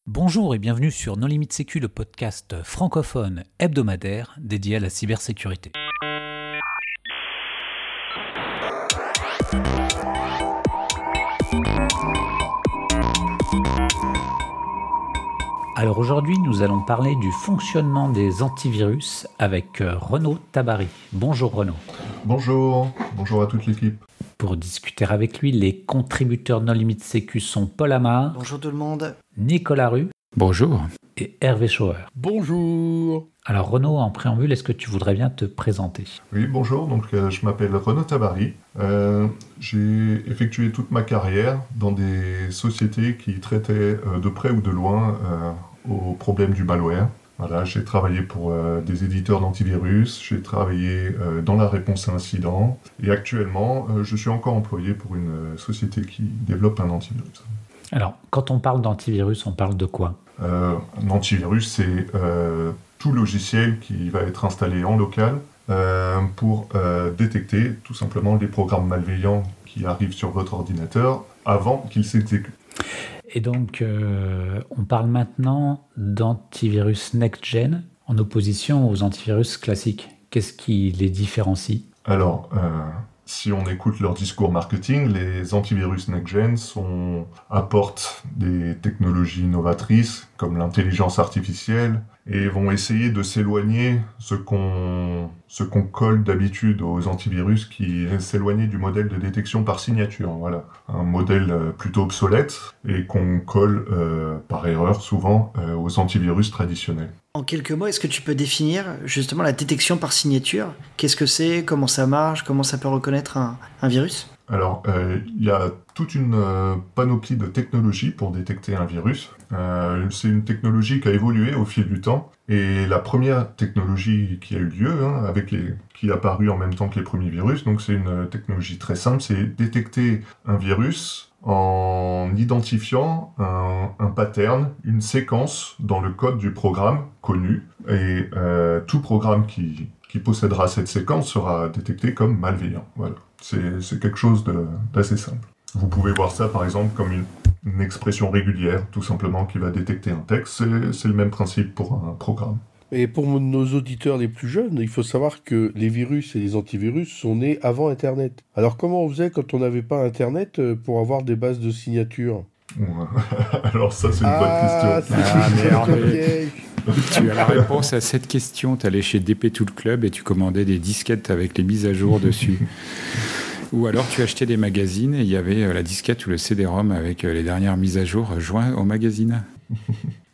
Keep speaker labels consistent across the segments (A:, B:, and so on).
A: Bonjour et bienvenue sur Non Limite Sécu, le podcast francophone hebdomadaire dédié à la cybersécurité. Alors aujourd'hui, nous allons parler du fonctionnement des antivirus avec Renaud Tabary. Bonjour Renaud.
B: Bonjour à toute l'équipe.
A: Pour discuter avec lui, les contributeurs Non Limite Sécu sont Paul Amar.
C: Bonjour tout le monde.
A: Nicolas Rue.
D: Bonjour.
A: Et Hervé Schauer.
E: Bonjour.
A: Alors Renaud, en préambule, est-ce que tu voudrais bien te présenter ?
B: Oui, bonjour, je m'appelle Renaud Tabary. J'ai effectué toute ma carrière dans des sociétés qui traitaient de près ou de loin aux problèmes du malware. Voilà, j'ai travaillé pour des éditeurs d'antivirus, j'ai travaillé dans la réponse à incidents, et actuellement, je suis encore employé pour une société qui développe un antivirus.
A: Alors, quand on parle d'antivirus, on parle de quoi ?
B: Un antivirus, c'est tout logiciel qui va être installé en local pour détecter tout simplement les programmes malveillants qui arrivent sur votre ordinateur avant qu'ils s'exécutent.
A: Et donc, on parle maintenant d'antivirus next-gen en opposition aux antivirus classiques. Qu'est-ce qui les différencie ?
B: Alors, si on écoute leur discours marketing, les antivirus next-gen apportent des technologies novatrices comme l'intelligence artificielle et vont essayer de s'éloigner ce qu'on colle d'habitude aux antivirus, qui est s'éloigner du modèle de détection par signature. Voilà, un modèle plutôt obsolète et qu'on colle par erreur souvent aux antivirus traditionnels.
C: En quelques mots, est-ce que tu peux définir justement la détection par signature ? Qu'est-ce que c'est ? Comment ça marche ? Comment ça peut reconnaître un virus ?
B: Alors, il y a toute une panoplie de technologies pour détecter un virus. C'est une technologie qui a évolué au fil du temps. Et la première technologie qui a eu lieu, qui est apparue en même temps que les premiers virus, donc c'est une technologie très simple, c'est détecter un virus en identifiant un pattern, une séquence dans le code du programme connu. Et tout programme qui possédera cette séquence sera détecté comme malveillant. Voilà. C'est quelque chose d'assez simple. Vous pouvez voir ça par exemple comme une expression régulière, tout simplement, qui va détecter un texte. C'est le même principe pour un programme.
E: Et pour nos auditeurs les plus jeunes, il faut savoir que les virus et les antivirus sont nés avant Internet. Alors comment on faisait quand on n'avait pas Internet pour avoir des bases de signature ?
B: Alors ça, c'est une bonne question.
D: Merde. Tu as la réponse à cette question. Tu allais chez DP Tool Club et tu commandais des disquettes avec les mises à jour dessus. Ou alors tu achetais des magazines et il y avait la disquette ou le CD-ROM avec les dernières mises à jour joints au magazine.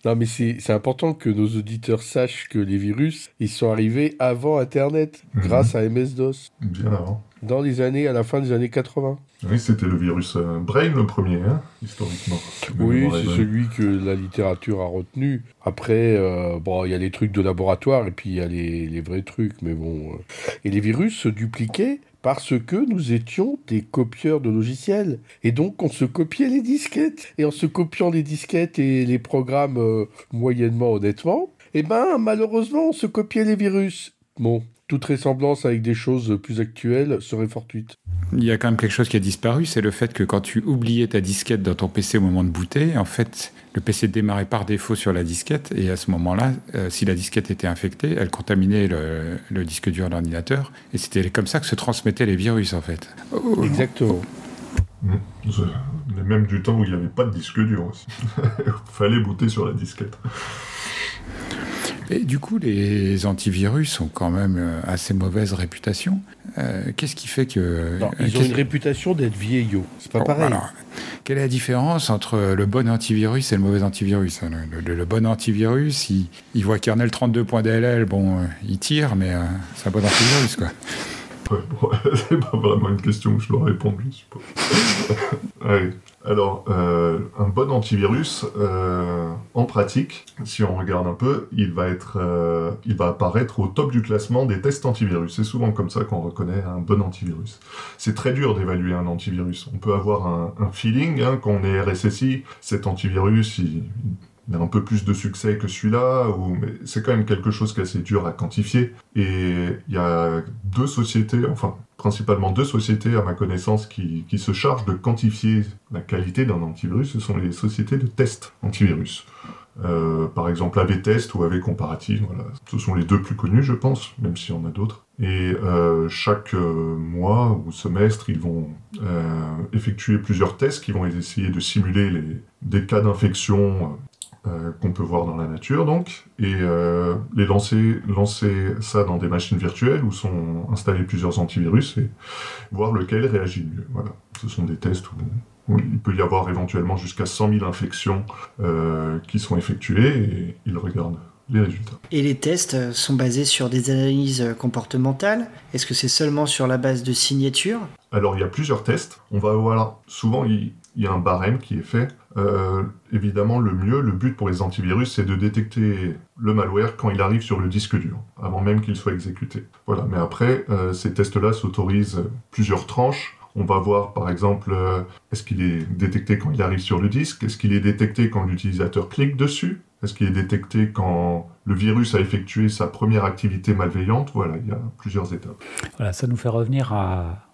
E: Non, mais c'est important que nos auditeurs sachent que les virus, ils sont arrivés avant Internet, grâce à MS-DOS.
B: Bien avant.
E: À la fin des années 80.
B: Oui, c'était le virus Brain le premier, historiquement.
E: Oui, c'est celui que la littérature a retenu. Après, il y a les trucs de laboratoire et puis il y a les vrais trucs, mais bon. Et les virus se dupliquaient parce que nous étions des copieurs de logiciels. Et donc, on se copiait les disquettes. Et en se copiant les disquettes et les programmes moyennement honnêtement, malheureusement, on se copiait les virus. Bon, toute ressemblance avec des choses plus actuelles serait fortuite.
D: Il y a quand même quelque chose qui a disparu, c'est le fait que quand tu oubliais ta disquette dans ton PC au moment de booter, en fait, le PC démarrait par défaut sur la disquette, et à ce moment-là, si la disquette était infectée, elle contaminait le disque dur de l'ordinateur, et c'était comme ça que se transmettaient les virus, en fait.
E: Exactement.
B: Même du temps où il n'y avait pas de disque dur aussi. Il fallait booter sur la disquette.
D: Et du coup, les antivirus ont quand même assez mauvaise réputation. Qu'est-ce qui fait que...
E: Non, ils ont une réputation d'être vieillots. C'est pas pareil.
D: Alors, quelle est la différence entre le bon antivirus et le mauvais antivirus ? Le bon antivirus, il voit kernel 32.dll, il tire, mais c'est un bon antivirus, quoi.
B: C'est pas vraiment une question que je dois répondre, je suppose. Allez. Alors, un bon antivirus, en pratique, si on regarde un peu, il va apparaître au top du classement des tests antivirus. C'est souvent comme ça qu'on reconnaît un bon antivirus. C'est très dur d'évaluer un antivirus. On peut avoir un feeling, qu'on est RSSI, cet antivirus, il a un peu plus de succès que celui-là, mais c'est quand même quelque chose qui est assez dur à quantifier. Et il y a principalement deux sociétés à ma connaissance qui se chargent de quantifier la qualité d'un antivirus. Ce sont les sociétés de tests antivirus. Par exemple AV-Test ou AV-Comparative, voilà. Ce sont les deux plus connus, je pense, même s'il y en a d'autres. Et chaque mois ou semestre, ils vont effectuer plusieurs tests qui vont essayer de simuler des cas d'infection qu'on peut voir dans la nature, donc, et les lancer ça dans des machines virtuelles où sont installés plusieurs antivirus et voir lequel réagit le mieux. Voilà. Ce sont des tests où il peut y avoir éventuellement jusqu'à 100 000 infections qui sont effectuées et ils regardent les résultats.
C: Et les tests sont basés sur des analyses comportementales? Est-ce que c'est seulement sur la base de signatures?
B: Alors, il y a plusieurs tests. On va voir, souvent, il y a un barème qui est fait. Évidemment, le but pour les antivirus, c'est de détecter le malware quand il arrive sur le disque dur, avant même qu'il soit exécuté. Voilà. Mais après, ces tests-là s'autorisent plusieurs tranches. On va voir, par exemple, est-ce qu'il est détecté quand il arrive sur le disque? Est-ce qu'il est détecté quand l'utilisateur clique dessus? Est-ce qu'il est détecté quand le virus a effectué sa première activité malveillante? Voilà, il y a plusieurs étapes.
A: Voilà, ça nous fait revenir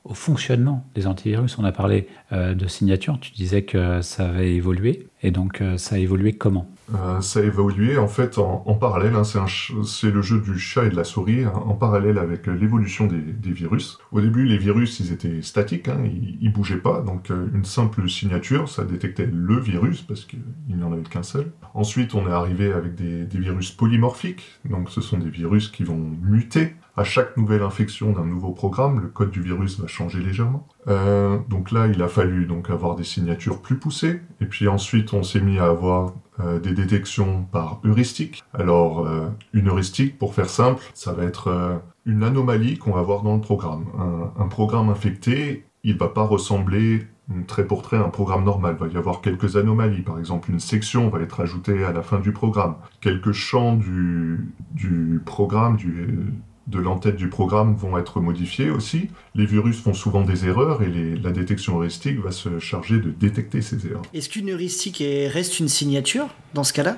A: au fonctionnement des antivirus. On a parlé de signature, tu disais que ça avait évolué. Et donc, ça a évolué comment?
B: Ça a évolué en fait en parallèle, hein, c'est le jeu du chat et de la souris, hein, en parallèle avec l'évolution des virus. Au début, les virus, ils étaient statiques, hein, ils bougeaient pas, donc une simple signature, ça détectait le virus, parce qu'il n'y en avait qu'un seul. Ensuite, on est arrivé avec des virus polymorphiques, donc ce sont des virus qui vont muter. À chaque nouvelle infection d'un nouveau programme, le code du virus va changer légèrement. Donc là, il a fallu donc avoir des signatures plus poussées. Et puis ensuite, on s'est mis à avoir des détections par heuristique. Alors, une heuristique, pour faire simple, ça va être une anomalie qu'on va voir dans le programme. Un programme infecté, il ne va pas ressembler trait pour trait à un programme normal. Il va y avoir quelques anomalies. Par exemple, une section va être ajoutée à la fin du programme. Quelques champs du programme, de l'entête du programme vont être modifiés aussi. Les virus font souvent des erreurs et la détection heuristique va se charger de détecter ces erreurs.
C: Est-ce qu'une heuristique reste une signature dans ce cas-là?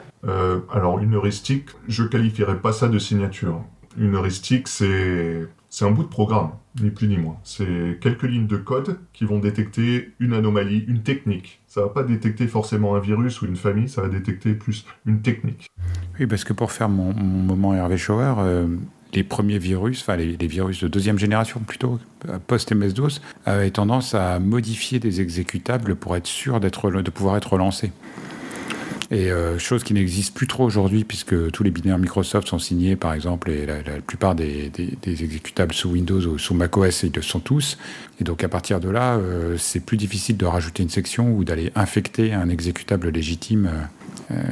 B: Alors une heuristique, je qualifierais pas ça de signature. Une heuristique, c'est un bout de programme, ni plus ni moins. C'est quelques lignes de code qui vont détecter une anomalie, une technique. Ça va pas détecter forcément un virus ou une famille, ça va détecter plus une technique.
D: Oui, parce que pour faire mon moment Hervé Schauer, les premiers virus, enfin les virus de deuxième génération plutôt, post-MS-DOS, avaient tendance à modifier des exécutables pour être sûr de pouvoir être relancés. Et chose qui n'existe plus trop aujourd'hui, puisque tous les binaires Microsoft sont signés, par exemple, et la plupart des exécutables sous Windows ou sous macOS, ils le sont tous. Et donc à partir de là, c'est plus difficile de rajouter une section ou d'aller infecter un exécutable légitime,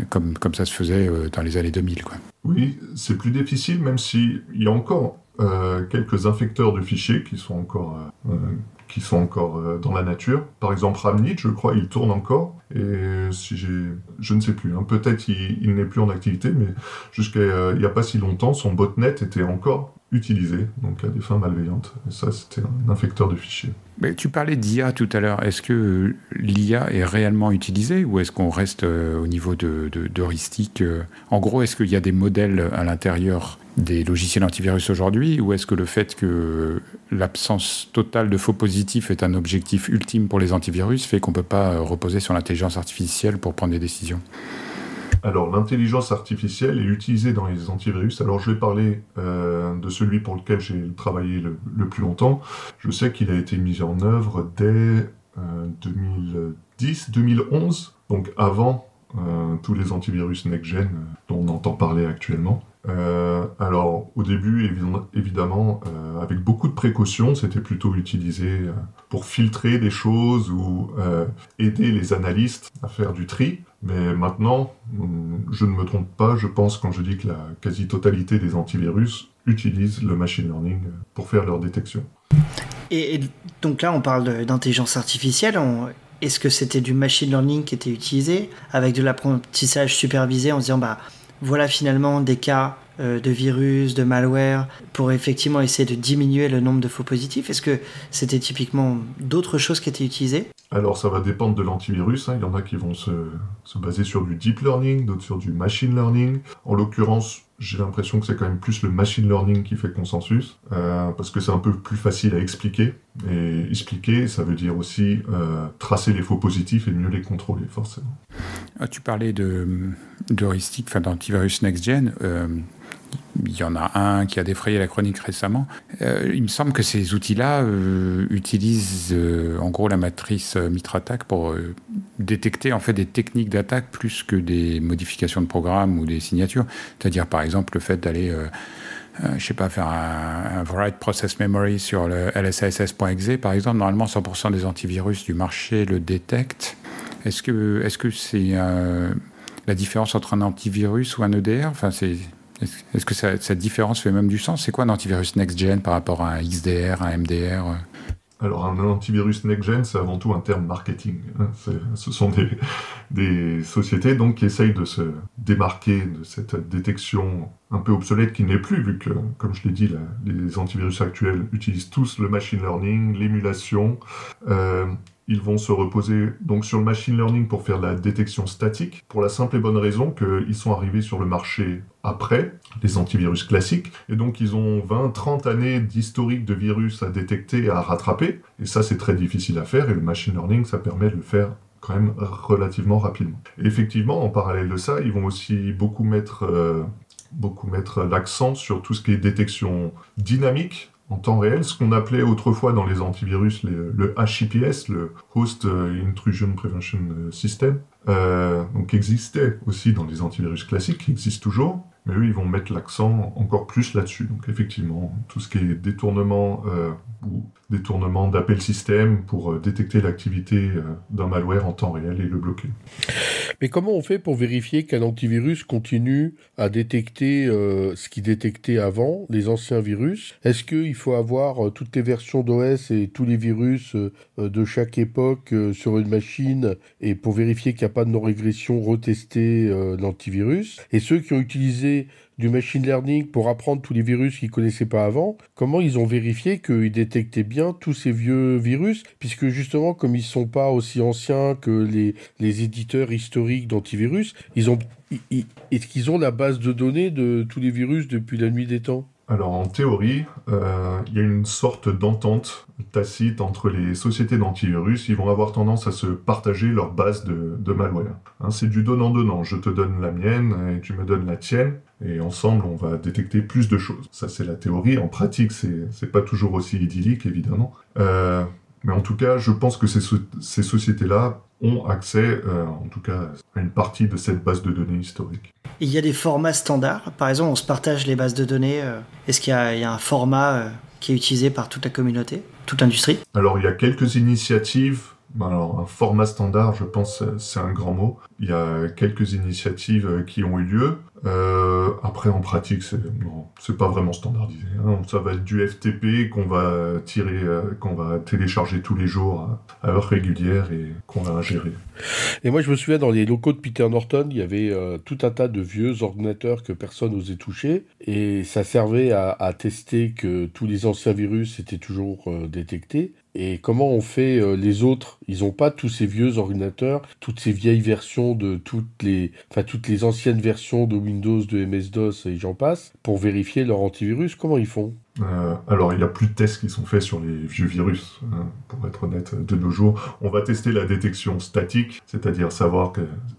D: comme ça se faisait dans les années 2000, quoi.
B: Oui, c'est plus difficile, même s'il y a encore quelques infecteurs de fichiers qui sont encore dans la nature. Par exemple, Ramnit, je crois, il tourne encore. Et je ne sais plus, hein, peut-être il n'est plus en activité, mais jusqu'à il n'y a pas si longtemps, son botnet était encore utilisé, donc à des fins malveillantes. Et ça, c'était un infecteur de fichiers.
D: Mais tu parlais d'IA tout à l'heure. Est-ce que l'IA est réellement utilisée ou est-ce qu'on reste au niveau d'heuristique? En gros, est-ce qu'il y a des modèles à l'intérieur des logiciels antivirus aujourd'hui, ou est-ce que le fait que l'absence totale de faux positifs est un objectif ultime pour les antivirus fait qu'on ne peut pas reposer sur l'intelligence artificielle pour prendre des décisions?
B: Alors, l'intelligence artificielle est utilisée dans les antivirus. Alors, je vais parler de celui pour lequel j'ai travaillé le plus longtemps. Je sais qu'il a été mis en œuvre dès 2010-2011, donc avant tous les antivirus next-gen dont on entend parler actuellement. Alors, au début, évidemment, avec beaucoup de précautions, c'était plutôt utilisé pour filtrer des choses ou aider les analystes à faire du tri. Mais maintenant, je ne me trompe pas, je pense quand je dis que la quasi-totalité des antivirus utilisent le machine learning pour faire leur détection.
C: Et donc là, on parle d'intelligence artificielle. Est-ce que c'était du machine learning qui était utilisé avec de l'apprentissage supervisé en se disant voilà finalement des cas de virus, de malware, pour effectivement essayer de diminuer le nombre de faux positifs? Est-ce que c'était typiquement d'autres choses qui étaient utilisées?
B: Alors ça va dépendre de l'antivirus, hein. Il y en a qui vont se baser sur du deep learning, d'autres sur du machine learning. En l'occurrence, j'ai l'impression que c'est quand même plus le machine learning qui fait consensus, parce que c'est un peu plus facile à expliquer. Et expliquer, ça veut dire aussi tracer les faux positifs et mieux les contrôler, forcément.
D: Tu parlais de d'heuristiques, enfin d'antivirus next-gen. Il y en a un qui a défrayé la chronique récemment. Il me semble que ces outils-là utilisent en gros la matrice MitraTac pour détecter en fait des techniques d'attaque plus que des modifications de programme ou des signatures. C'est-à-dire par exemple le fait d'aller je sais pas, faire un write process memory sur le lsass.exe par exemple. Normalement 100% des antivirus du marché le détectent. Est-ce que c'est la différence entre un antivirus ou un EDR? Enfin, est-ce que cette différence fait même du sens? C'est quoi un antivirus next-gen par rapport à un XDR, un MDR?
B: Alors, un antivirus next-gen, c'est avant tout un terme marketing. Ce sont des sociétés donc, qui essayent de se démarquer de cette détection un peu obsolète qui n'est plus, vu que, comme je l'ai dit, les antivirus actuels utilisent tous le machine learning, l'émulation. Ils vont se reposer donc sur le machine learning pour faire de la détection statique, pour la simple et bonne raison qu'ils sont arrivés sur le marché après les antivirus classiques, et donc ils ont 20-30 années d'historique de virus à détecter et à rattraper, et ça c'est très difficile à faire, et le machine learning ça permet de le faire quand même relativement rapidement. Et effectivement, en parallèle de ça, ils vont aussi beaucoup mettre l'accent sur tout ce qui est détection dynamique, en temps réel, ce qu'on appelait autrefois dans les antivirus le HIPS, le Host Intrusion Prevention System, donc qui existait aussi dans les antivirus classiques, qui existe toujours, mais eux, ils vont mettre l'accent encore plus là-dessus. Donc effectivement, tout ce qui est détournement ou détournement d'appel système pour détecter l'activité d'un malware en temps réel et le bloquer.
E: Mais comment on fait pour vérifier qu'un antivirus continue à détecter ce qu'il détectait avant, les anciens virus? Est-ce qu'il faut avoir toutes les versions d'OS et tous les virus de chaque époque sur une machine et pour vérifier qu'il n'y a pas de non-régression, retester l'antivirus? Et ceux qui ont utilisé du machine learning pour apprendre tous les virus qu'ils ne connaissaient pas avant, comment ils ont vérifié qu'ils détectaient bien tous ces vieux virus? Puisque justement, comme ils ne sont pas aussi anciens que les éditeurs historiques d'antivirus, est-ce qu'ils ont la base de données de tous les virus depuis la nuit des temps?
B: Alors en théorie, il y a une sorte d'entente tacite entre les sociétés d'antivirus. Ils vont avoir tendance à se partager leur base de malware. C'est du donnant-donnant. Je te donne la mienne et tu me donnes la tienne. Et ensemble, on va détecter plus de choses. Ça, c'est la théorie. En pratique, c'est pas toujours aussi idyllique, évidemment. Mais en tout cas, je pense que ces sociétés-là ont accès, en tout cas, à une partie de cette base de données historique.
C: Il y a des formats standards. Par exemple, on se partage les bases de données. Est-ce qu'il y a un format qui est utilisé par toute la communauté, toute l'industrie?
B: Alors, il y a quelques initiatives. Alors, un format standard, je pense, c'est un grand mot. Il y a quelques initiatives qui ont eu lieu. Après, en pratique, c'est pas vraiment standardisé. Ça va être du FTP qu'on va télécharger tous les jours à heure régulière et qu'on va ingérer.
E: Et moi, je me souviens, dans les locaux de Peter Norton, il y avait tout un tas de vieux ordinateurs que personne n'osait toucher. Et ça servait à tester que tous les anciens virus étaient toujours détectés. Et comment on fait les autres? Ils n'ont pas tous ces vieux ordinateurs, toutes ces vieilles versions de toutes les anciennes versions de Windows, de MS-DOS et j'en passe, pour vérifier leur antivirus. Comment ils font?
B: Alors, il n'y a plus de tests qui sont faits sur les vieux virus, pour être honnête, de nos jours. On va tester la détection statique, c'est-à-dire savoir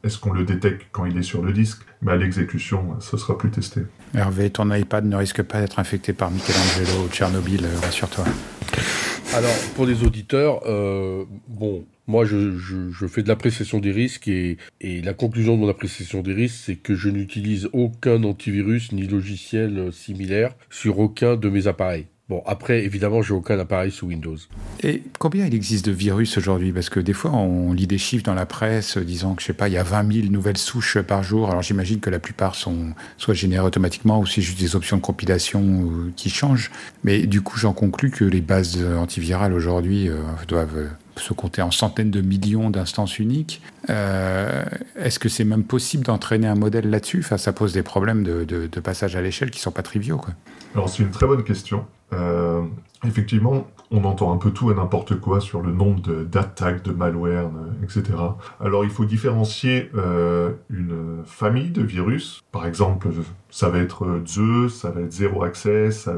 B: est-ce qu'on le détecte quand il est sur le disque, mais à l'exécution, ce sera plus testé.
D: Hervé, ton iPad ne risque pas d'être infecté par Michelangelo ou Tchernobyl, rassure-toi.
E: Alors, pour les auditeurs, moi, je fais de l'appréciation des risques et la conclusion de mon appréciation des risques, c'est que je n'utilise aucun antivirus ni logiciel similaire sur aucun de mes appareils. Bon, après, évidemment, j'ai aucun appareil sous Windows.
D: Et combien il existe de virus aujourd'hui? Parce que des fois, on lit des chiffres dans la presse disant que, je sais pas, il y a 20 000 nouvelles souches par jour. Alors j'imagine que la plupart sont soit générées automatiquement ou c'est juste des options de compilation qui changent. Mais du coup, j'en conclus que les bases antivirales aujourd'hui doivent se compter en centaines de millions d'instances uniques. Est-ce que c'est même possible d'entraîner un modèle là-dessus? Enfin, ça pose des problèmes de passage à l'échelle qui sont pas triviaux, quoi.
B: Alors, c'est une très bonne question. Effectivement, on entend un peu tout et n'importe quoi sur le nombre d'attaques, de malware, etc. Alors, il faut différencier une famille de virus. Par exemple, ça va être Zeus, ça va être Zero Access,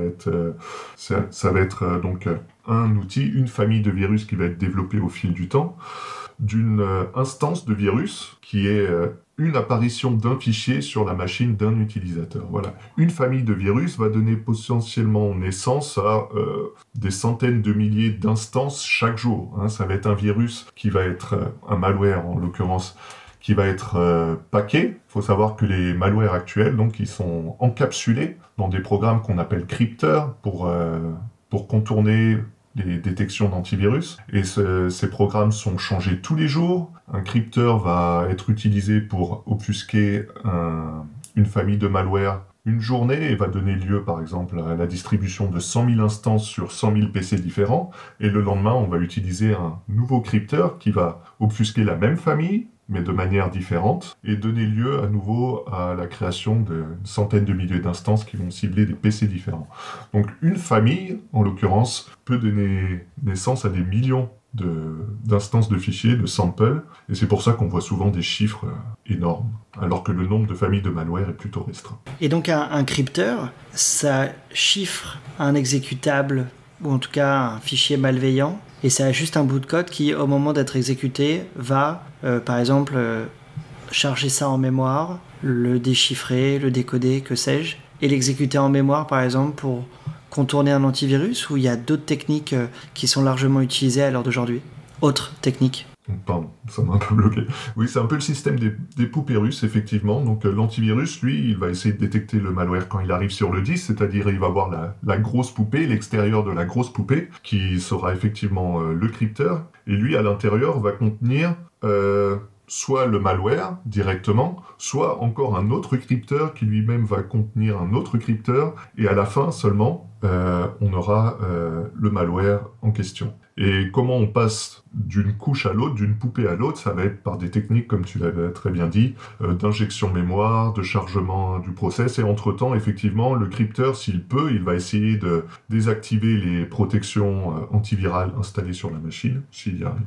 B: ça va être donc un outil, une famille de virus qui va être développée au fil du temps, d'une instance de virus qui est une apparition d'un fichier sur la machine d'un utilisateur. Voilà. Une famille de virus va donner potentiellement naissance à des centaines de milliers d'instances chaque jour. Ça va être un virus qui va être un malware en l'occurrence, qui va être paqué. Il faut savoir que les malwares actuels, donc, ils sont encapsulés dans des programmes qu'on appelle crypteurs pour contourner les détections d'antivirus. Et ces programmes sont changés tous les jours. Un crypteur va être utilisé pour obfusquer une famille de malware une journée et va donner lieu, par exemple, à la distribution de 100 000 instances sur 100 000 PC différents. Et le lendemain, on va utiliser un nouveau crypteur qui va obfusquer la même famille, mais de manière différente, et donner lieu à nouveau à la création de centaines de milliers d'instances qui vont cibler des PC différents. Donc une famille, en l'occurrence, peut donner naissance à des millions d'instances de fichiers, de samples, et c'est pour ça qu'on voit souvent des chiffres énormes, alors que le nombre de familles de malware est plutôt restreint.
C: Et donc un crypteur, ça chiffre un exécutable, ou en tout cas un fichier malveillant, et ça a juste un bout de code qui, au moment d'être exécuté, va, par exemple, charger ça en mémoire, le déchiffrer, le décoder, que sais-je, et l'exécuter en mémoire, par exemple, pour contourner un antivirus, ou il y a d'autres techniques qui sont largement utilisées à l'heure d'aujourd'hui? Autres techniques?
B: Pardon, ça m'a un peu bloqué. Oui, c'est un peu le système des poupées russes, effectivement. Donc l'antivirus, lui, il va essayer de détecter le malware quand il arrive sur le disque, c'est-à-dire il va voir la grosse poupée, l'extérieur de la grosse poupée, qui sera effectivement le crypteur. Et lui, à l'intérieur, va contenir soit le malware directement, soit encore un autre crypteur qui lui-même va contenir un autre crypteur. Et à la fin seulement, on aura le malware en question. Et comment on passe d'une couche à l'autre, d'une poupée à l'autre, ça va être par des techniques, comme tu l'avais très bien dit, d'injection mémoire, de chargement du process. Et entre-temps, effectivement, le crypteur, s'il peut, il va essayer de désactiver les protections antivirales installées sur la machine, s'il y arrive.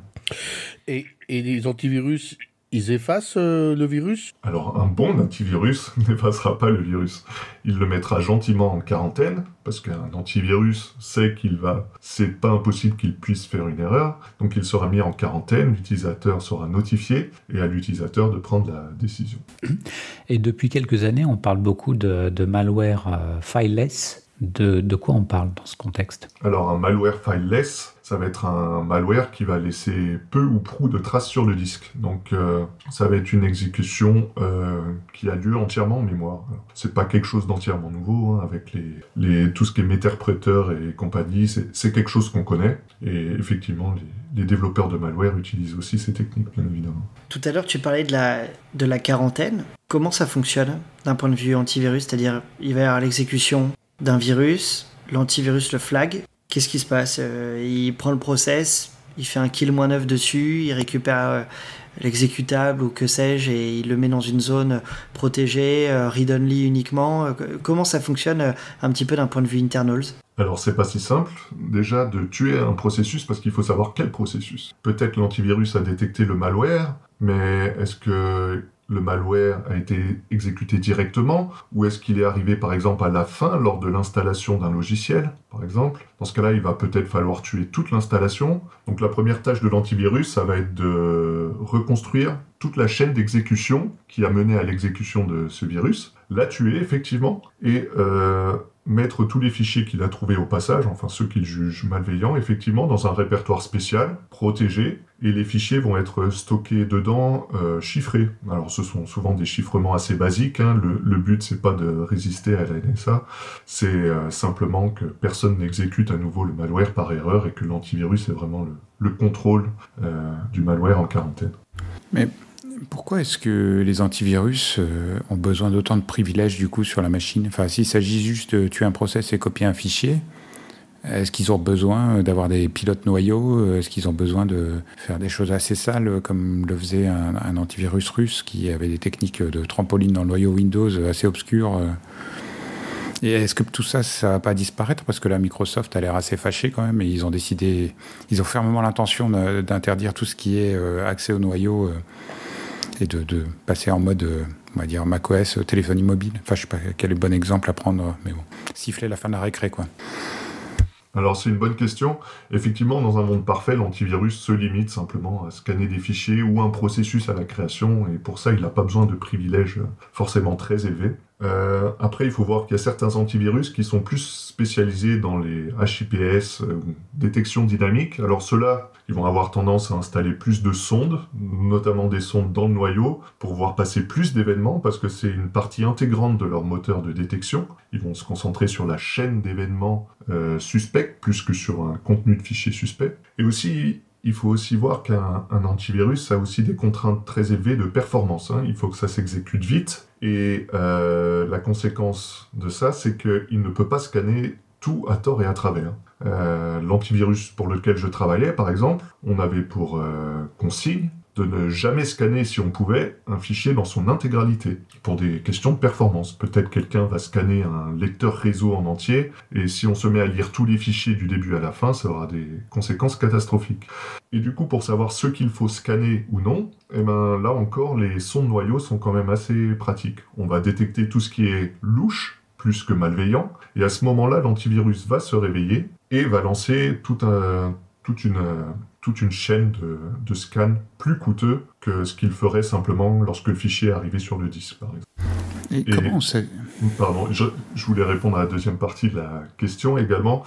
E: Et les antivirus, ils effacent le virus?
B: Alors, un bon antivirus n'effacera pas le virus. Il le mettra gentiment en quarantaine, parce qu'un antivirus sait c'est pas impossible qu'il puisse faire une erreur, donc il sera mis en quarantaine, l'utilisateur sera notifié, et à l'utilisateur de prendre la décision.
A: Et depuis quelques années, on parle beaucoup de malware fileless. De quoi on parle dans ce contexte?
B: Alors, un malware fileless, ça va être un malware qui va laisser peu ou prou de traces sur le disque. Donc, ça va être une exécution qui a lieu entièrement en mémoire. Alors, c'est pas quelque chose d'entièrement nouveau, avec tout ce qui est Meterpreter et compagnie, c'est quelque chose qu'on connaît. Et effectivement, les développeurs de malware utilisent aussi ces techniques, bien évidemment.
C: Tout à l'heure, tu parlais de la quarantaine. Comment ça fonctionne d'un point de vue antivirus? C'est-à-dire, il va y avoir l'exécution d'un virus, l'antivirus le flag. Qu'est-ce qui se passe? Il prend le process, il fait un kill-9 dessus, il récupère l'exécutable ou que sais-je et il le met dans une zone protégée, read-only uniquement. Comment ça fonctionne un petit peu d'un point de vue internals?
B: Alors c'est pas si simple, déjà de tuer un processus parce qu'il faut savoir quel processus. Peut-être l'antivirus a détecté le malware, mais est-ce que le malware a été exécuté directement ou est-ce qu'il est arrivé par exemple à la fin lors de l'installation d'un logiciel, par exemple? Dans ce cas-là, il va peut-être falloir tuer toute l'installation. Donc la première tâche de l'antivirus, ça va être de reconstruire toute la chaîne d'exécution qui a mené à l'exécution de ce virus, la tuer effectivement et mettre tous les fichiers qu'il a trouvés au passage, enfin ceux qu'il juge malveillants, effectivement dans un répertoire spécial, protégé, et les fichiers vont être stockés dedans, chiffrés. Alors ce sont souvent des chiffrements assez basiques, le but c'est pas de résister à la NSA, c'est simplement que personne n'exécute à nouveau le malware par erreur et que l'antivirus est vraiment le contrôle du malware en quarantaine.
D: Mais pourquoi est-ce que les antivirus ont besoin d'autant de privilèges du coup sur la machine? Enfin, s'il s'agit juste de tuer un process et copier un fichier, est-ce qu'ils ont besoin d'avoir des pilotes noyaux? Est-ce qu'ils ont besoin de faire des choses assez sales comme le faisait un antivirus russe qui avait des techniques de trampoline dans le noyau Windows assez obscures? Et est-ce que tout ça, ça va pas disparaître? Parce que là, Microsoft a l'air assez fâché quand même et ils ont fermement l'intention d'interdire tout ce qui est accès au noyau et de passer en mode, on va dire, macOS, téléphonie mobile. Enfin, je sais pas quel est le bon exemple à prendre, mais bon. Siffler la fin de la récré, quoi.
B: Alors c'est une bonne question. Effectivement, dans un monde parfait, l'antivirus se limite simplement à scanner des fichiers ou un processus à la création, et pour ça, il n'a pas besoin de privilèges forcément très élevés. Après, il faut voir qu'il y a certains antivirus qui sont plus spécialisés dans les HIPS, détection dynamique. Alors ceux-là, ils vont avoir tendance à installer plus de sondes, notamment des sondes dans le noyau, pour voir passer plus d'événements, parce que c'est une partie intégrante de leur moteur de détection. Ils vont se concentrer sur la chaîne d'événements suspects, plus que sur un contenu de fichier suspect. Et aussi, il faut aussi voir qu'un antivirus a aussi des contraintes très élevées de performance. Il faut que ça s'exécute vite. Et la conséquence de ça, c'est qu'il ne peut pas scanner tout à tort et à travers. L'antivirus pour lequel je travaillais, par exemple, on avait pour consigne de ne jamais scanner, si on pouvait, un fichier dans son intégralité, pour des questions de performance. Peut-être quelqu'un va scanner un lecteur réseau en entier, et si on se met à lire tous les fichiers du début à la fin, ça aura des conséquences catastrophiques. Et du coup, pour savoir ce qu'il faut scanner ou non, eh ben, là encore, les sondes noyaux sont quand même assez pratiques. On va détecter tout ce qui est louche, plus que malveillant, et à ce moment-là, l'antivirus va se réveiller et va lancer toute une chaîne de scan plus coûteux que ce qu'il ferait simplement lorsque le fichier est arrivé sur le disque, par exemple.
D: Et comment on sait...
B: Pardon, je voulais répondre à la deuxième partie de la question également.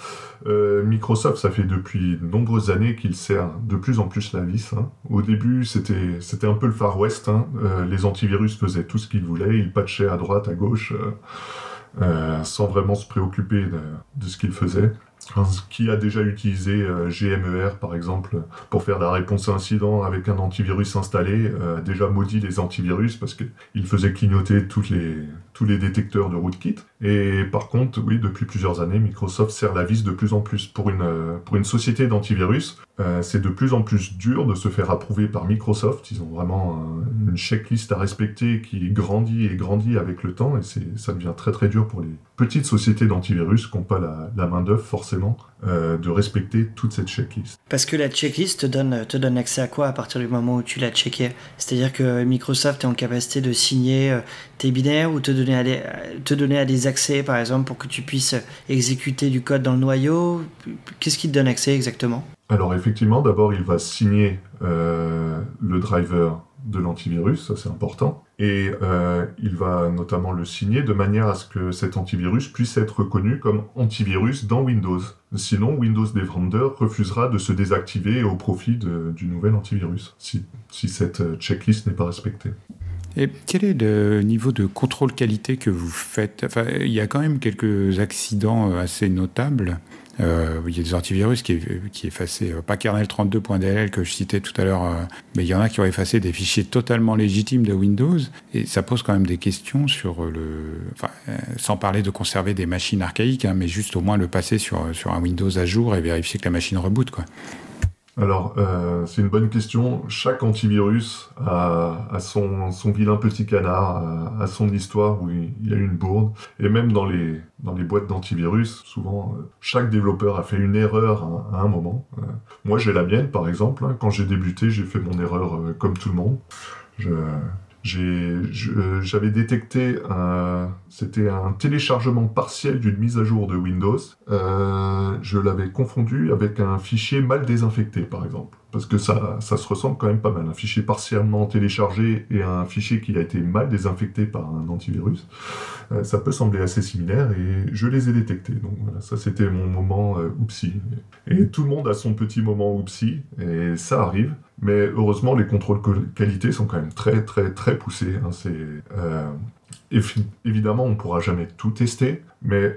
B: Microsoft, ça fait depuis de nombreuses années qu'il sert de plus en plus la vis. Au début, c'était un peu le Far West. Les antivirus faisaient tout ce qu'ils voulaient, ils patchaient à droite, à gauche, sans vraiment se préoccuper de ce qu'ils faisaient. Qui a déjà utilisé GMER, par exemple, pour faire de la réponse à incident avec un antivirus installé, a déjà maudit les antivirus parce qu'il faisait clignoter tous les détecteurs de rootkit. Et par contre, oui, depuis plusieurs années, Microsoft sert la vis de plus en plus. Pour une société d'antivirus, c'est de plus en plus dur de se faire approuver par Microsoft. Ils ont vraiment une checklist à respecter qui grandit et grandit avec le temps, et ça devient très très dur pour les petites sociétés d'antivirus qui n'ont pas la main-d'œuvre forcément de respecter toute cette checklist.
C: Parce que la checklist te donne accès à quoi à partir du moment où tu l'as checké? C'est-à-dire que Microsoft est en capacité de signer tes binaires ou te donner à des accès, par exemple, pour que tu puisses exécuter du code dans le noyau. Qu'est-ce qui te donne accès exactement?
B: Alors effectivement, d'abord il va signer le driver de l'antivirus, ça c'est important, et il va notamment le signer de manière à ce que cet antivirus puisse être reconnu comme antivirus dans Windows. Sinon, Windows Defender refusera de se désactiver au profit du nouvel antivirus, si cette checklist n'est pas respectée.
D: Et quel est le niveau de contrôle qualité que vous faites? Enfin, il y a quand même quelques accidents assez notables. Il y a des antivirus qui effaçaient, pas kernel32.dll que je citais tout à l'heure, mais il y en a qui ont effacé des fichiers totalement légitimes de Windows, et ça pose quand même des questions sur sans parler de conserver des machines archaïques, mais juste au moins le passer sur un Windows à jour et vérifier que la machine reboot, quoi.
B: Alors, c'est une bonne question. Chaque antivirus a son vilain petit canard, a son histoire où il y a une bourde. Et même dans les boîtes d'antivirus, souvent, chaque développeur a fait une erreur à un moment. Moi, j'ai la mienne, par exemple. Quand j'ai débuté, j'ai fait mon erreur comme tout le monde. J'avais détecté c'était un téléchargement partiel d'une mise à jour de Windows. Je l'avais confondu avec un fichier mal désinfecté, par exemple. Parce que ça se ressemble quand même pas mal. Un fichier partiellement téléchargé et un fichier qui a été mal désinfecté par un antivirus. Ça peut sembler assez similaire et je les ai détectés. Donc voilà, ça c'était mon moment oupsie. Et tout le monde a son petit moment oupsie et ça arrive. Mais heureusement, les contrôles qualité sont quand même très très très poussés. Évidemment, on ne pourra jamais tout tester, mais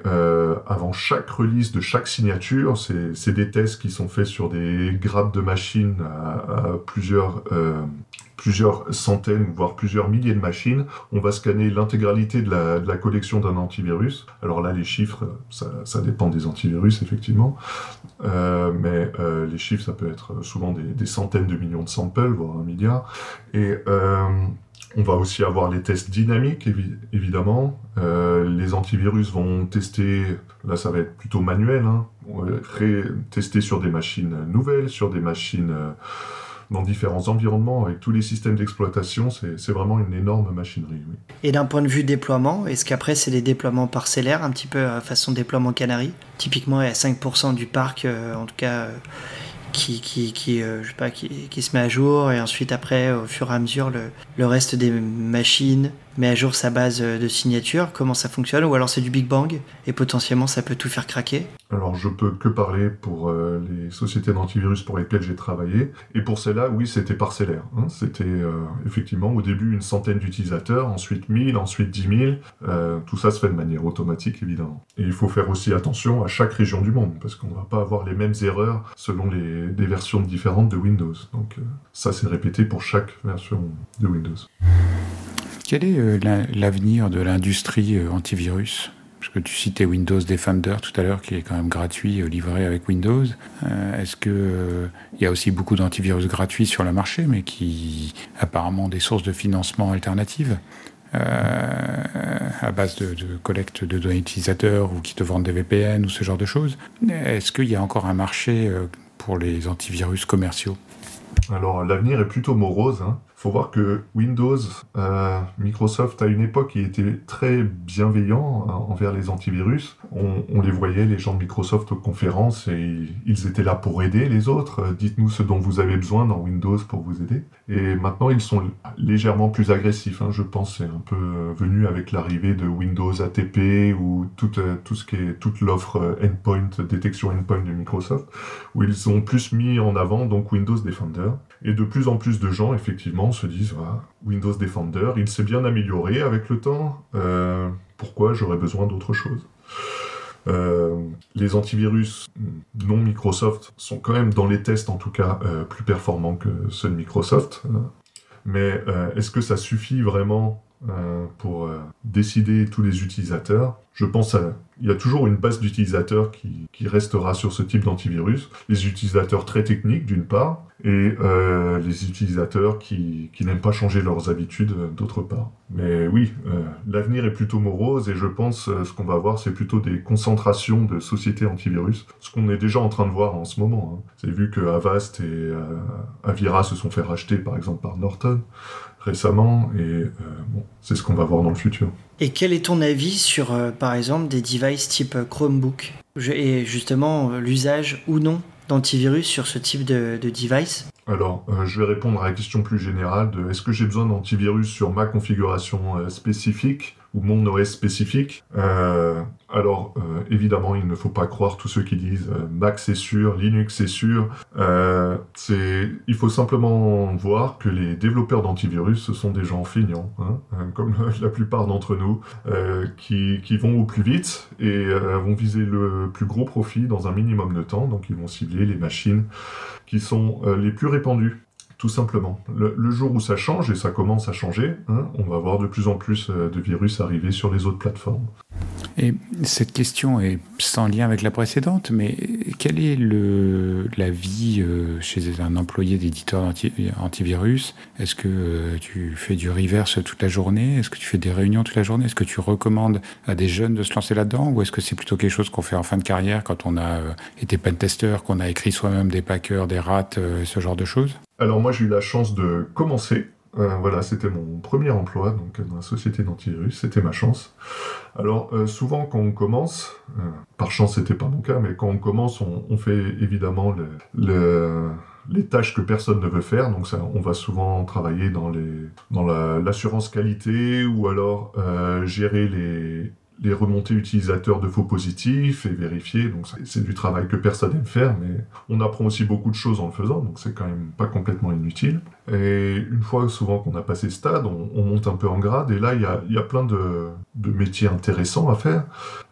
B: avant chaque release de chaque signature, c'est des tests qui sont faits sur des grappes de machines à plusieurs centaines, voire plusieurs milliers de machines. On va scanner l'intégralité de la collection d'un antivirus. Alors là, les chiffres, ça dépend des antivirus, effectivement. Mais les chiffres, ça peut être souvent des centaines de millions de samples, voire 1 milliard. Et on va aussi avoir les tests dynamiques, évidemment. Les antivirus vont tester, là ça va être plutôt manuel, tester sur des machines nouvelles, sur des machines dans différents environnements avec tous les systèmes d'exploitation, c'est vraiment une énorme machinerie. Oui.
C: Et d'un point de vue déploiement, est-ce qu'après c'est des déploiements parcellaires, un petit peu façon déploiement Canary? Typiquement, il y a 5% du parc, en tout cas, qui se met à jour, et ensuite après, au fur et à mesure, le reste des machines met à jour sa base de signature. Comment ça fonctionne? Ou alors c'est du Big Bang, et potentiellement ça peut tout faire craquer?
B: Alors, je peux que parler pour les sociétés d'antivirus pour lesquelles j'ai travaillé. Et pour celles-là, oui, c'était parcellaire. Hein. C'était effectivement au début une centaine d'utilisateurs, ensuite 1000, ensuite 10 000. Tout ça se fait de manière automatique, évidemment. Et il faut faire aussi attention à chaque région du monde, parce qu'on ne va pas avoir les mêmes erreurs selon des versions différentes de Windows. Donc ça, c'est répété pour chaque version de Windows.
D: Quel est l'avenir de l'industrie antivirus? Parce que tu citais Windows Defender tout à l'heure, qui est quand même gratuit, livré avec Windows. Est-ce qu'il y a aussi beaucoup d'antivirus gratuits sur le marché, mais qui apparemment ont des sources de financement alternatives à base de collecte de données utilisateurs, ou qui te vendent des VPN ou ce genre de choses? Est-ce qu'il y a encore un marché pour les antivirus commerciaux?
B: Alors, l'avenir est plutôt morose. Faut voir que Windows, Microsoft, à une époque, il était très bienveillant envers les antivirus. On les voyait, les gens de Microsoft, aux conférences, et ils étaient là pour aider les autres. Dites-nous ce dont vous avez besoin dans Windows pour vous aider. Et maintenant, ils sont légèrement plus agressifs. Je pense c'est un peu venu avec l'arrivée de Windows ATP ou toute l'offre endpoint, détection endpoint de Microsoft, où ils ont plus mis en avant donc Windows Defender. Et de plus en plus de gens, effectivement, se disent Windows Defender, il s'est bien amélioré avec le temps, pourquoi j'aurais besoin d'autre chose? Les antivirus non Microsoft sont quand même, dans les tests en tout cas, plus performants que ceux de Microsoft. Mais est-ce que ça suffit vraiment pour décider tous les utilisateurs? Je pense il y a toujours une base d'utilisateurs qui restera sur ce type d'antivirus. Les utilisateurs très techniques, d'une part, et les utilisateurs qui n'aiment pas changer leurs habitudes, d'autre part. Mais oui, l'avenir est plutôt morose, et je pense ce qu'on va voir, c'est plutôt des concentrations de sociétés antivirus, ce qu'on est déjà en train de voir en ce moment. Vous avez vu que Avast et Avira se sont fait racheter, par exemple, par Norton récemment, et c'est ce qu'on va voir dans le futur.
C: Et quel est ton avis sur, par exemple, des devices type Chromebook, et justement l'usage ou non d'antivirus sur ce type de device?
B: Alors, je vais répondre à la question plus générale de est-ce que j'ai besoin d'antivirus sur ma configuration spécifique ou mon OS spécifique? Alors, évidemment, il ne faut pas croire tous ceux qui disent Mac c'est sûr, Linux c'est sûr. Il faut simplement voir que les développeurs d'antivirus, ce sont des gens feignants, comme la plupart d'entre nous, qui vont au plus vite et vont viser le plus gros profit dans un minimum de temps. Donc, ils vont cibler les machines qui sont les plus répandues. Tout simplement. Le jour où ça change, et ça commence à changer, on va voir de plus en plus de virus arriver sur les autres plateformes.
D: Et cette question est sans lien avec la précédente, mais quelle est la vie chez un employé d'éditeur antivirus? Est-ce que tu fais du reverse toute la journée? Est-ce que tu fais des réunions toute la journée? Est-ce que tu recommandes à des jeunes de se lancer là-dedans? Ou est-ce que c'est plutôt quelque chose qu'on fait en fin de carrière quand on a été pentester, qu'on a écrit soi-même des packers, des rats, ce genre de choses?
B: Alors moi, j'ai eu la chance de commencer. Voilà, c'était mon premier emploi donc dans la société d'antivirus, c'était ma chance. Alors souvent quand on commence, par chance c'était pas mon cas, mais quand on commence, on fait évidemment les tâches que personne ne veut faire, donc ça, on va souvent travailler dans l'assurance qualité, ou alors gérer les remontées utilisateurs de faux positifs et vérifier, donc c'est du travail que personne n'aime faire, mais on apprend aussi beaucoup de choses en le faisant, donc c'est quand même pas complètement inutile. Et une fois souvent qu'on a passé ce stade, on monte un peu en grade, et là il y a plein de métiers intéressants à faire.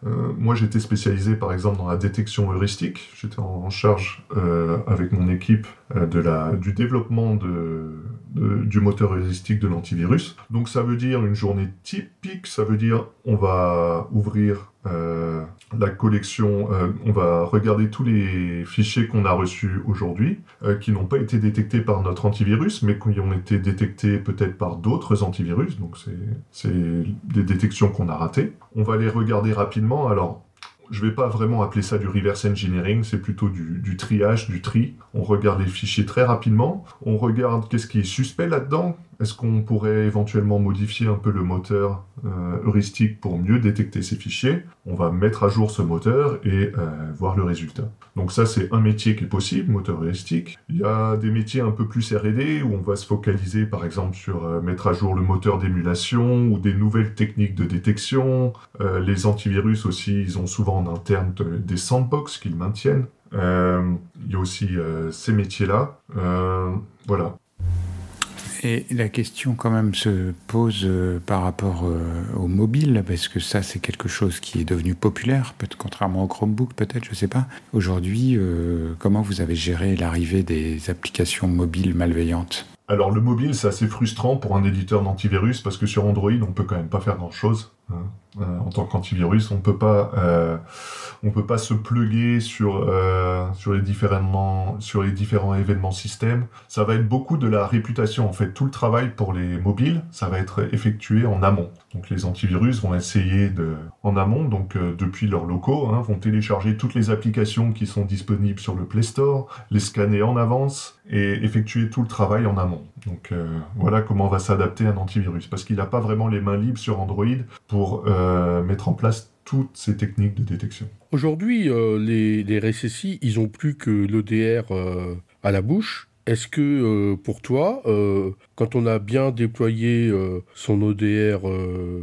B: Moi j'étais spécialisé par exemple dans la détection heuristique, j'étais en charge avec mon équipe du développement du moteur heuristique de l'antivirus. Donc ça veut dire une journée typique, ça veut dire on va ouvrir la collection, on va regarder tous les fichiers qu'on a reçus aujourd'hui, qui n'ont pas été détectés par notre antivirus, mais qui ont été détectés peut-être par d'autres antivirus, donc c'est des détections qu'on a ratées. On va les regarder rapidement. Alors, je vais pas vraiment appeler ça du reverse engineering, c'est plutôt du triage, du tri. On regarde les fichiers très rapidement, on regarde qu'est-ce qui est suspect là-dedans. Est-ce qu'on pourrait éventuellement modifier un peu le moteur heuristique pour mieux détecter ces fichiers? On va mettre à jour ce moteur et voir le résultat. Donc ça, c'est un métier qui est possible, moteur heuristique. Il y a des métiers un peu plus R&D où on va se focaliser par exemple sur mettre à jour le moteur d'émulation ou des nouvelles techniques de détection. Les antivirus aussi, ils ont souvent en interne des sandbox qu'ils maintiennent. Il y a aussi ces métiers-là. Voilà.
D: Et la question quand même se pose par rapport au mobile, parce que ça c'est quelque chose qui est devenu populaire, peut-être contrairement au Chromebook, peut-être, je sais pas. Aujourd'hui, comment vous avez géré l'arrivée des applications mobiles malveillantes ?
B: Alors le mobile, c'est assez frustrant pour un éditeur d'antivirus, parce que sur Android, on peut quand même pas faire grand-chose. En tant qu'antivirus, on peut pas se plugger sur les différents événements système. Ça va être beaucoup de la réputation. En fait, tout le travail pour les mobiles, ça va être effectué en amont. Donc les antivirus vont essayer en amont, donc depuis leurs locaux, vont télécharger toutes les applications qui sont disponibles sur le Play Store, les scanner en avance et effectuer tout le travail en amont. Donc voilà comment va s'adapter un antivirus, parce qu'il n'a pas vraiment les mains libres sur Android pour mettre en place toutes ces techniques de détection.
E: Aujourd'hui, les RSSI, ils n'ont plus que l'EDR à la bouche. Est-ce que pour toi, quand on a bien déployé son EDR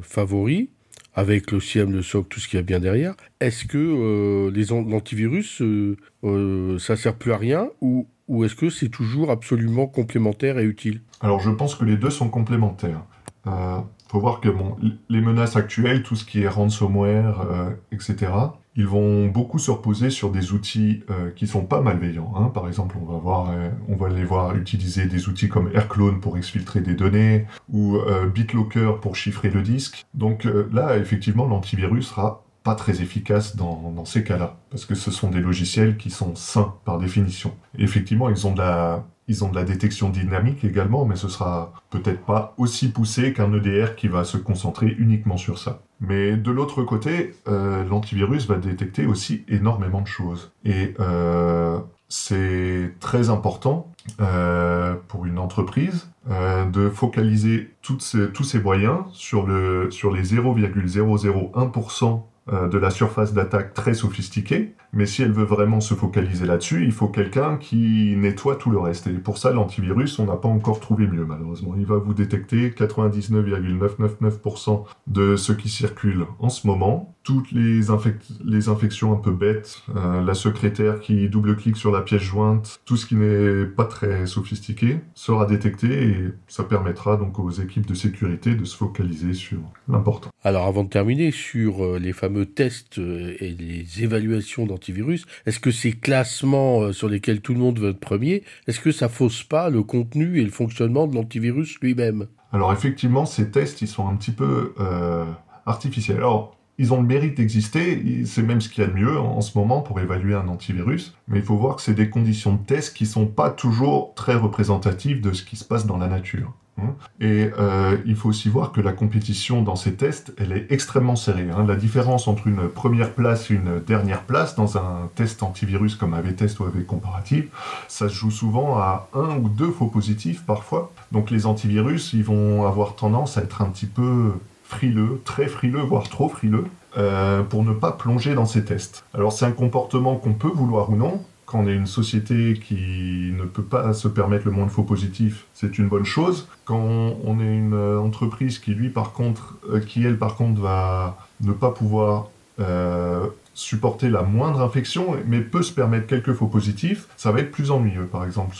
E: favori, avec le SIEM, le SOC, tout ce qu'il y a bien derrière, est-ce que l'antivirus, ça ne sert plus à rien ou est-ce que c'est toujours absolument complémentaire et utile ?
B: Alors je pense que les deux sont complémentaires. Faut voir que les menaces actuelles, tout ce qui est ransomware, etc., ils vont beaucoup se reposer sur des outils qui sont pas malveillants. Par exemple, on va les voir utiliser des outils comme AirClone pour exfiltrer des données ou BitLocker pour chiffrer le disque. Donc là, effectivement, l'antivirus sera pas très efficace dans ces cas-là, parce que ce sont des logiciels qui sont sains par définition. Et effectivement, ils ont de la détection dynamique également, mais ce sera peut-être pas aussi poussé qu'un EDR qui va se concentrer uniquement sur ça. Mais de l'autre côté, l'antivirus va détecter aussi énormément de choses. Et c'est très important pour une entreprise de focaliser tous ces moyens sur les 0,001% de la surface d'attaque très sophistiquée, mais si elle veut vraiment se focaliser là-dessus, il faut quelqu'un qui nettoie tout le reste. Et pour ça, l'antivirus, on n'a pas encore trouvé mieux, malheureusement. Il va vous détecter 99,999% de ce qui circule en ce moment. Toutes les infections un peu bêtes, la secrétaire qui double-clique sur la pièce jointe, tout ce qui n'est pas très sophistiqué sera détecté et ça permettra donc aux équipes de sécurité de se focaliser sur l'important.
E: Alors avant de terminer sur les fameux tests et les évaluations d'antivirus, est-ce que ces classements sur lesquels tout le monde veut être premier, est-ce que ça fausse pas le contenu et le fonctionnement de l'antivirus lui-même ?
B: Alors effectivement, ces tests, ils sont un petit peu artificiels. Alors, ils ont le mérite d'exister, c'est même ce qu'il y a de mieux en ce moment pour évaluer un antivirus, mais il faut voir que c'est des conditions de test qui sont pas toujours très représentatives de ce qui se passe dans la nature. Et il faut aussi voir que la compétition dans ces tests, elle est extrêmement serrée. La différence entre une première place et une dernière place dans un test antivirus comme AV-Test ou AV-Comparative, ça se joue souvent à 1 ou 2 faux positifs parfois. Donc les antivirus, ils vont avoir tendance à être un petit peu frileux, très frileux, voire trop frileux, pour ne pas plonger dans ces tests. Alors c'est un comportement qu'on peut vouloir ou non. Quand on est une société qui ne peut pas se permettre le moins de faux positifs, c'est une bonne chose. Quand on est une entreprise qui, elle, par contre, va ne pas pouvoir supporter la moindre infection, mais peut se permettre quelques faux positifs, ça va être plus ennuyeux. Par exemple,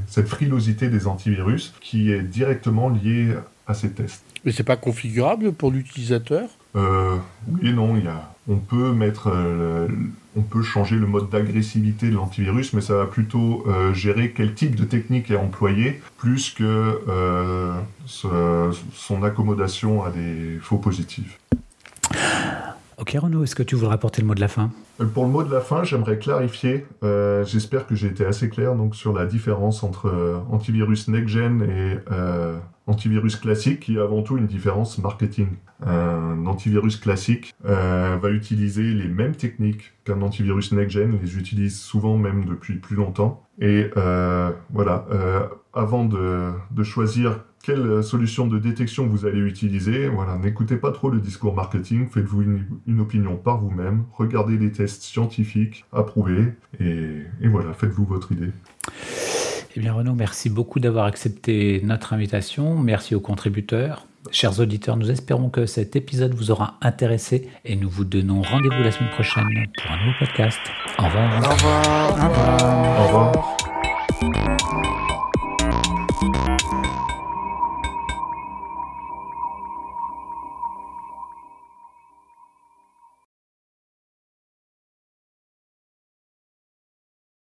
B: cette frilosité des antivirus qui est directement liée à ces tests.
E: Mais c'est pas configurable pour l'utilisateur ?
B: Oui et non, on peut changer le mode d'agressivité de l'antivirus, mais ça va plutôt gérer quel type de technique est employé, plus que son accommodation à des faux positifs.
A: Ok Renaud, est-ce que tu voudrais apporter le mot de la fin?
B: Pour le mot de la fin, j'aimerais clarifier, j'espère que j'ai été assez clair donc, sur la différence entre antivirus next-gen et antivirus classique, qui est avant tout une différence marketing. Un antivirus classique va utiliser les mêmes techniques qu'un antivirus next-gen, les utilise souvent même depuis plus longtemps. Et avant de choisir quelle solution de détection vous allez utiliser, n'écoutez pas trop le discours marketing, faites-vous une opinion par vous-même, regardez les tests scientifiques approuvés, et voilà, faites-vous votre idée.
A: Eh bien Renaud, merci beaucoup d'avoir accepté notre invitation, merci aux contributeurs. Chers auditeurs, nous espérons que cet épisode vous aura intéressé et nous vous donnons rendez-vous la semaine prochaine pour un nouveau podcast. Au revoir.
C: Au revoir.
B: Au revoir.